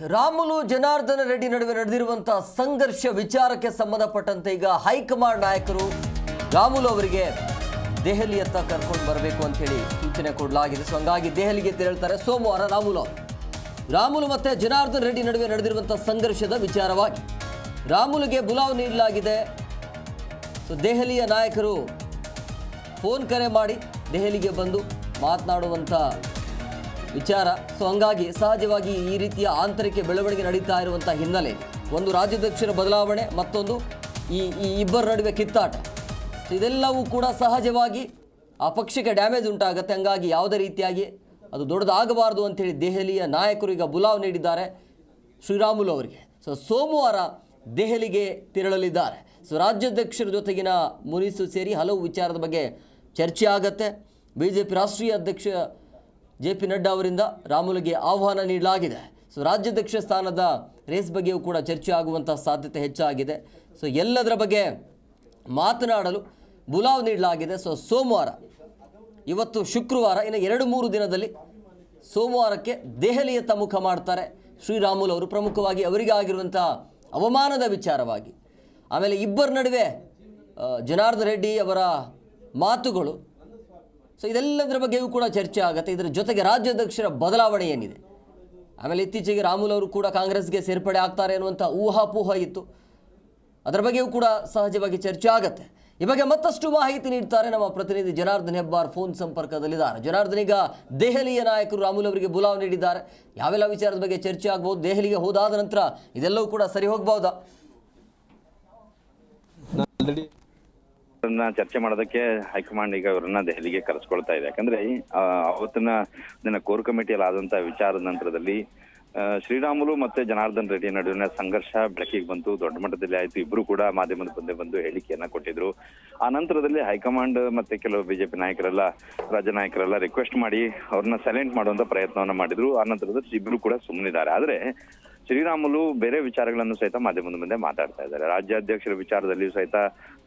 ರಾಮುಲು ಜನಾರ್ದನ ರೆಡ್ಡಿ ನಡುವೆ ನಡೆದಿರುವಂತಹ ಸಂಘರ್ಷ ವಿಚಾರಕ್ಕೆ ಸಂಬಂಧಪಟ್ಟಂತೆ ಈಗ ಹೈಕಮಾಂಡ್ ನಾಯಕರು ರಾಮುಲು ಅವರಿಗೆ ದೆಹಲಿಯತ್ತ ಕರ್ಕೊಂಡು ಬರಬೇಕು ಅಂತ ಹೇಳಿ ಸೂಚನೆ ಕೊಡಲಾಗಿದೆ. ಸೊ ಹಂಗಾಗಿ ದೆಹಲಿಗೆ ತೆರಳುತ್ತಾರೆ ಸೋಮವಾರ ರಾಮುಲು ಮತ್ತೆ ಜನಾರ್ದನ ರೆಡ್ಡಿ ನಡುವೆ ನಡೆದಿರುವಂತಹ ಸಂಘರ್ಷದ ವಿಚಾರವಾಗಿ ರಾಮುಲುಗೆ ಬುಲಾವ್ ನೀಡಲಾಗಿದೆ. ಸೊ ದೆಹಲಿಯ ನಾಯಕರು ಫೋನ್ ಕರೆ ಮಾಡಿ ದೆಹಲಿಗೆ ಬಂದು ಮಾತನಾಡುವಂಥ ವಿಚಾರ. ಸೊ ಹಂಗಾಗಿ ಸಹಜವಾಗಿ ಈ ರೀತಿಯ ಆಂತರಿಕ ಬೆಳವಣಿಗೆ ನಡೀತಾ ಇರುವಂಥ ಹಿನ್ನೆಲೆ ಒಂದು ರಾಜ್ಯಾಧ್ಯಕ್ಷರ ಬದಲಾವಣೆ, ಮತ್ತೊಂದು ಈ ಇಬ್ಬರ ನಡುವೆ ಕಿತ್ತಾಟ. ಸೊ ಇದೆಲ್ಲವೂ ಕೂಡ ಸಹಜವಾಗಿ ಆ ಪಕ್ಷಕ್ಕೆ ಡ್ಯಾಮೇಜ್ ಉಂಟಾಗುತ್ತೆ. ಹಂಗಾಗಿ ಯಾವುದೇ ರೀತಿಯಾಗಿ ಅದು ದೊಡ್ಡದಾಗಬಾರ್ದು ಅಂಥೇಳಿ ದೆಹಲಿಯ ನಾಯಕರು ಈಗ ಬುಲಾವ್ ನೀಡಿದ್ದಾರೆ ಶ್ರೀರಾಮುಲು ಅವರಿಗೆ. ಸೊ ಸೋಮವಾರ ದೆಹಲಿಗೆ ತೆರಳಲಿದ್ದಾರೆ. ಸೊ ರಾಜ್ಯಾಧ್ಯಕ್ಷರ ಜೊತೆಗಿನ ಮುನಿಸು ಸೇರಿ ಹಲವು ವಿಚಾರದ ಬಗ್ಗೆ ಚರ್ಚೆ ಆಗುತ್ತೆ. BJP ರಾಷ್ಟ್ರೀಯ ಅಧ್ಯಕ್ಷ JP ನಡ್ಡಾ ಅವರಿಂದ ರಾಮುಲುಗೆ ಆಹ್ವಾನ ನೀಡಲಾಗಿದೆ. ಸೊ ರಾಜ್ಯಾಧ್ಯಕ್ಷ ಸ್ಥಾನದ ರೇಸ್ ಬಗ್ಗೆಯೂ ಕೂಡ ಚರ್ಚೆ ಆಗುವಂಥ ಸಾಧ್ಯತೆ ಹೆಚ್ಚಾಗಿದೆ. ಸೊ ಎಲ್ಲದರ ಬಗ್ಗೆ ಮಾತನಾಡಲು ಬುಲಾವ್ ನೀಡಲಾಗಿದೆ. ಸೊ ಸೋಮವಾರ, ಇವತ್ತು ಶುಕ್ರವಾರ, ಇನ್ನು 2-3 ದಿನದಲ್ಲಿ ಸೋಮವಾರಕ್ಕೆ ದೆಹಲಿಯತ್ತ ಮುಖ ಮಾಡ್ತಾರೆ ಶ್ರೀರಾಮುಲು ಅವರು. ಪ್ರಮುಖವಾಗಿ ಅವರಿಗೆ ಆಗಿರುವಂಥ ಅವಮಾನದ ವಿಚಾರವಾಗಿ, ಆಮೇಲೆ ಇಬ್ಬರ ನಡುವೆ ಜನಾರ್ದನ ರೆಡ್ಡಿ ಅವರ ಮಾತುಗಳು. ಸೊ ಇದೆಲ್ಲದರ ಬಗ್ಗೆಯೂ ಕೂಡ ಚರ್ಚೆ ಆಗುತ್ತೆ. ಇದರ ಜೊತೆಗೆ ರಾಜ್ಯಾಧ್ಯಕ್ಷರ ಬದಲಾವಣೆ ಏನಿದೆ, ಆಮೇಲೆ ಇತ್ತೀಚೆಗೆ ರಾಮುಲು ಅವರು ಕೂಡ ಕಾಂಗ್ರೆಸ್ಗೆ ಸೇರ್ಪಡೆ ಆಗ್ತಾರೆ ಅನ್ನುವಂಥ ಊಹಾಪೋಹ ಇತ್ತು, ಅದರ ಬಗ್ಗೆಯೂ ಕೂಡ ಸಹಜವಾಗಿ ಚರ್ಚೆ ಆಗುತ್ತೆ. ಈ ಬಗ್ಗೆ ಮತ್ತಷ್ಟು ಮಾಹಿತಿ ನೀಡ್ತಾರೆ ನಮ್ಮ ಪ್ರತಿನಿಧಿ ಜನಾರ್ದನ್ ಹೆಬ್ಬಾರ್ ಫೋನ್ ಸಂಪರ್ಕದಲ್ಲಿದ್ದಾರೆ. ಜನಾರ್ದನ್, ಈಗ ದೆಹಲಿಯ ನಾಯಕರು ರಾಮುಲು ಅವರಿಗೆ ಬುಲಾವ್ ನೀಡಿದ್ದಾರೆ, ಯಾವೆಲ್ಲ ವಿಚಾರದ ಬಗ್ಗೆ ಚರ್ಚೆ ಆಗ್ಬೋದು? ದೆಹಲಿಗೆ ಹೋದಾದ ನಂತರ ಇದೆಲ್ಲವೂ ಕೂಡ ಸರಿ ಹೋಗಬಹುದಾ? ಚರ್ಚೆ ಮಾಡೋದಕ್ಕೆ ಹೈಕಮಾಂಡ್ ಈಗ ಇವರನ್ನ ದೆಹಲಿಗೆ ಕರೆಸ್ಕೊಳ್ತಾ ಇದೆ. ಯಾಕಂದ್ರೆ ಅವತ್ತಿನ ಕೋರ್ ಕಮಿಟಿಯಲ್ಲಿ ಆದಂತಹ ವಿಚಾರದ ನಂತರದಲ್ಲಿ ಶ್ರೀರಾಮುಲು ಮತ್ತೆ ಜನಾರ್ದನ್ ರೆಡ್ಡಿ ನಡುವಿನ ಸಂಘರ್ಷ ಬೆಳಕಿಗೆ ಬಂತು, ದೊಡ್ಡ ಮಟ್ಟದಲ್ಲಿ ಆಯ್ತು. ಇಬ್ರು ಕೂಡ ಮಾಧ್ಯಮದ ಮುಂದೆ ಬಂದು ಹೇಳಿಕೆಯನ್ನ ಕೊಟ್ಟಿದ್ರು. ಆ ನಂತರದಲ್ಲಿ ಹೈಕಮಾಂಡ್ ಮತ್ತೆ ಕೆಲವು BJP ನಾಯಕರೆಲ್ಲ, ರಾಜ್ಯ ನಾಯಕರೆಲ್ಲ ರಿಕ್ವೆಸ್ಟ್ ಮಾಡಿ ಅವ್ರನ್ನ ಸೈಲೆಂಟ್ ಮಾಡುವಂತ ಪ್ರಯತ್ನವನ್ನ ಮಾಡಿದ್ರು. ಆ ನಂತರದಲ್ಲಿ ಇಬ್ರು ಕೂಡ ಸುಮ್ಮನಿದ್ದಾರೆ. ಆದ್ರೆ ಶ್ರೀರಾಮುಲು ಬೇರೆ ವಿಚಾರಗಳನ್ನು ಸಹಿತ ಮಾಧ್ಯಮದ ಮುಂದೆ ಮಾತಾಡ್ತಾ ಇದ್ದಾರೆ. ರಾಜ್ಯಾಧ್ಯಕ್ಷರ ವಿಚಾರದಲ್ಲಿಯೂ ಸಹಿತ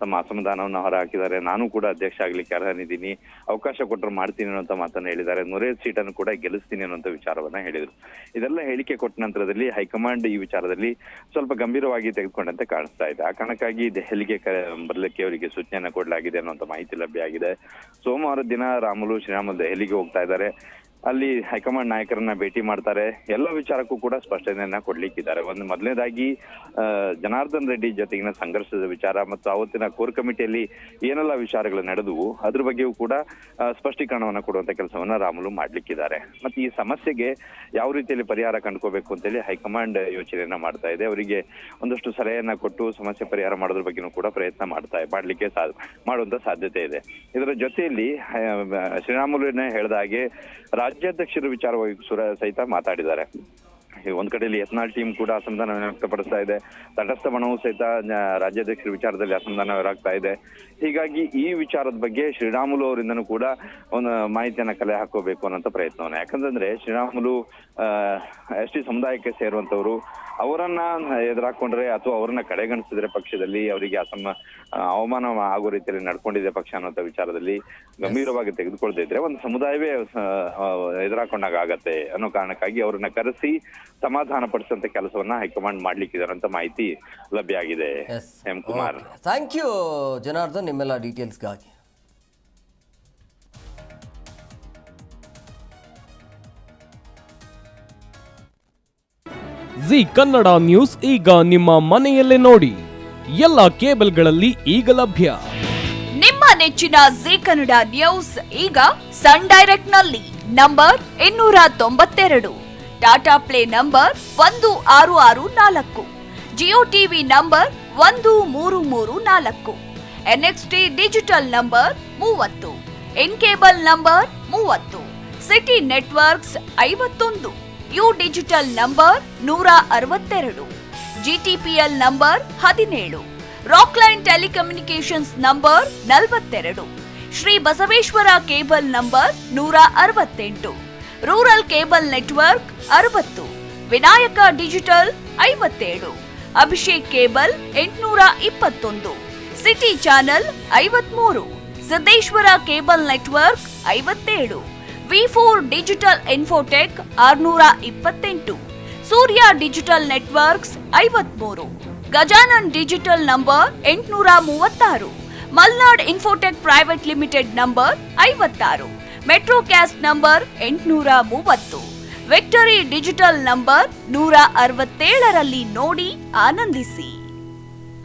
ತಮ್ಮ ಅಸಮಾಧಾನವನ್ನು ಹೊರ ಹಾಕಿದ್ದಾರೆ. ನಾನು ಕೂಡ ಅಧ್ಯಕ್ಷ ಆಗ್ಲಿಕ್ಕೆ ಅರ್ಹನಿದ್ದೀನಿ, ಅವಕಾಶ ಕೊಟ್ಟರು ಮಾಡ್ತೀನಿ ಅನ್ನೋಂಥ ಮಾತನ್ನ ಹೇಳಿದ್ದಾರೆ. 105 ಸೀಟನ್ನು ಕೂಡ ಗೆಲ್ಲಿಸ್ತೀನಿ ಅನ್ನೋಂಥ ವಿಚಾರವನ್ನ ಹೇಳಿದ್ರು. ಇದೆಲ್ಲ ಹೇಳಿಕೆ ಕೊಟ್ಟ ನಂತರದಲ್ಲಿ ಹೈಕಮಾಂಡ್ ಈ ವಿಚಾರದಲ್ಲಿ ಸ್ವಲ್ಪ ಗಂಭೀರವಾಗಿ ತೆಗೆದುಕೊಂಡಂತೆ ಕಾಣಿಸ್ತಾ ಇದೆ. ಆ ಕಾರಣಕ್ಕಾಗಿ ದೆಹಲಿಗೆ ಬರಲಿಕ್ಕೆ ಅವರಿಗೆ ಸೂಚನೆಯನ್ನ ಕೊಡಲಾಗಿದೆ ಅನ್ನುವಂಥ ಮಾಹಿತಿ ಲಭ್ಯ ಆಗಿದೆ. ಸೋಮವಾರ ದಿನ ರಾಮುಲು ಶ್ರೀರಾಮುಲು ದೆಹಲಿಗೆ ಹೋಗ್ತಾ ಇದ್ದಾರೆ. ಅಲ್ಲಿ ಹೈಕಮಾಂಡ್ ನಾಯಕರನ್ನ ಭೇಟಿ ಮಾಡ್ತಾರೆ. ಎಲ್ಲ ವಿಚಾರಕ್ಕೂ ಕೂಡ ಸ್ಪಷ್ಟನೆಯನ್ನ ಕೊಡ್ಲಿಕ್ಕಿದ್ದಾರೆ. ಮೊದಲನೇದಾಗಿ ಜನಾರ್ದನ್ ರೆಡ್ಡಿ ಜೊತೆಗಿನ ಸಂಘರ್ಷದ ವಿಚಾರ ಮತ್ತು ಅವತ್ತಿನ ಕೋರ್ ಕಮಿಟಿಯಲ್ಲಿ ಏನೆಲ್ಲ ವಿಚಾರಗಳು ನಡೆದವು ಅದ್ರ ಬಗ್ಗೆಯೂ ಕೂಡ ಸ್ಪಷ್ಟೀಕರಣವನ್ನ ಕೊಡುವಂತ ಕೆಲಸವನ್ನ ರಾಮುಲು ಮಾಡ್ಲಿಕ್ಕಿದ್ದಾರೆ. ಮತ್ತೆ ಈ ಸಮಸ್ಯೆಗೆ ಯಾವ ರೀತಿಯಲ್ಲಿ ಪರಿಹಾರ ಕಂಡುಕೋಬೇಕು ಅಂತೇಳಿ ಹೈಕಮಾಂಡ್ ಯೋಚನೆಯನ್ನ ಮಾಡ್ತಾ ಇದೆ. ಅವರಿಗೆ ಒಂದಷ್ಟು ಸಲಹೆಯನ್ನ ಕೊಟ್ಟು ಸಮಸ್ಯೆ ಪರಿಹಾರ ಮಾಡೋದ್ರ ಬಗ್ಗೆನೂ ಕೂಡ ಪ್ರಯತ್ನ ಮಾಡ್ಲಿಕ್ಕೆ ಮಾಡುವಂತ ಸಾಧ್ಯತೆ ಇದೆ. ಇದರ ಜೊತೆಯಲ್ಲಿ ಶ್ರೀರಾಮುಲುನೇ ಹೇಳಿದ ಹಾಗೆ ರಾಜ್ಯಾಧ್ಯಕ್ಷರ ವಿಚಾರವಾಗಿ ಸಹಿತ ಮಾತಾಡಿದ್ದಾರೆ. ಒಂದ್ ಕಡೆಯಲ್ಲಿ ಯತ್ನಾಳ್ ಟೀಮ್ ಕೂಡ ಅಸಮಾಧಾನ ವ್ಯಕ್ತಪಡಿಸ್ತಾ ಇದೆ. ತಟಸ್ಥ ಬಣವು ಸಹಿತ ರಾಜ್ಯಾಧ್ಯಕ್ಷರ ವಿಚಾರದಲ್ಲಿ ಅಸಮಾಧಾನ ವ್ಯಕ್ತ ಇದೆ. ಹೀಗಾಗಿ ಈ ವಿಚಾರದ ಬಗ್ಗೆ ಶ್ರೀರಾಮುಲು ಅವರಿಂದನೂ ಕೂಡ ಒಂದು ಮಾಹಿತಿಯನ್ನ ಕಲೆ ಹಾಕೋಬೇಕು ಅನ್ನೋಂಥ ಪ್ರಯತ್ನವನ್ನ. ಯಾಕಂತಂದ್ರೆ ಶ್ರೀರಾಮುಲು ST ಸಮುದಾಯಕ್ಕೆ ಸೇರುವಂತವ್ರು, ಅವರನ್ನ ಎದುರಾಕೊಂಡ್ರೆ ಅಥವಾ ಅವರನ್ನ ಕಡೆಗಣಿಸಿದ್ರೆ ಪಕ್ಷದಲ್ಲಿ ಅವರಿಗೆ ಅವಮಾನ ಆಗೋ ರೀತಿಯಲ್ಲಿ ನಡ್ಕೊಂಡಿದೆ ಪಕ್ಷ ಅನ್ನೋಂಥ ವಿಚಾರದಲ್ಲಿ ಗಂಭೀರವಾಗಿ ತೆಗೆದುಕೊಳ್ತಾ ಇದ್ರೆ ಒಂದು ಸಮುದಾಯವೇ ಎದುರಾಕೊಂಡಾಗ ಆಗತ್ತೆ ಅನ್ನೋ ಕಾರಣಕ್ಕಾಗಿ ಅವರನ್ನ ಕರೆಸಿ ಸಮಾಧಾನ ಪಡಿಸುವಂತ ಕೆಲಸವನ್ನ ಹೈಕಮಾಂಡ್ ಮಾಡ್ಲಿಕ್ಕಿದ್ದಾರೆ ಅಂತ ಮಾಹಿತಿ ಲಭ್ಯ ಆಗಿದೆ. M Kumar, thank you Janardhan ನಿಮ್ಮೆಲ್ಲ ಡೀಟೇಲ್ಸ್ಗಾಗಿ. ಜಿ ಕನ್ನಡ ನ್ಯೂಸ್ ಈಗ ನಿಮ್ಮ ಮನೆಯಲ್ಲೇ ನೋಡಿ. ಎಲ್ಲ ಕೇಬಲ್ಗಳಲ್ಲಿ ಈಗ ಲಭ್ಯ. ನಿಮ್ಮ ನೆಚ್ಚಿನ ಜಿ ಕನ್ನಡ ನ್ಯೂಸ್ ಈಗ ಸನ್ ಡೈರೆಕ್ಟ್ ನಲ್ಲಿ number 292, Tata play number 1664, Jio TV number 1334, NXT digital number 30, in cable number 30, city networks 51, U digital number 162, GTPL number 17, Rockline telecommunications number 42, Shri Basaveshwara cable number 168, rural cable network 60, Vinayaka digital 57, Abhishek cable 821, city channel 53, Siddeshwara cable network 57, V4 digital Infotech 628, Surya digital networks 53, Gajanan digital number 836, Malnad Infotech private limited number 56, Metrocast number 830, Victory digital number 167ರಲ್ಲಿ ನೋಡಿ ಆನಂದಿಸಿ.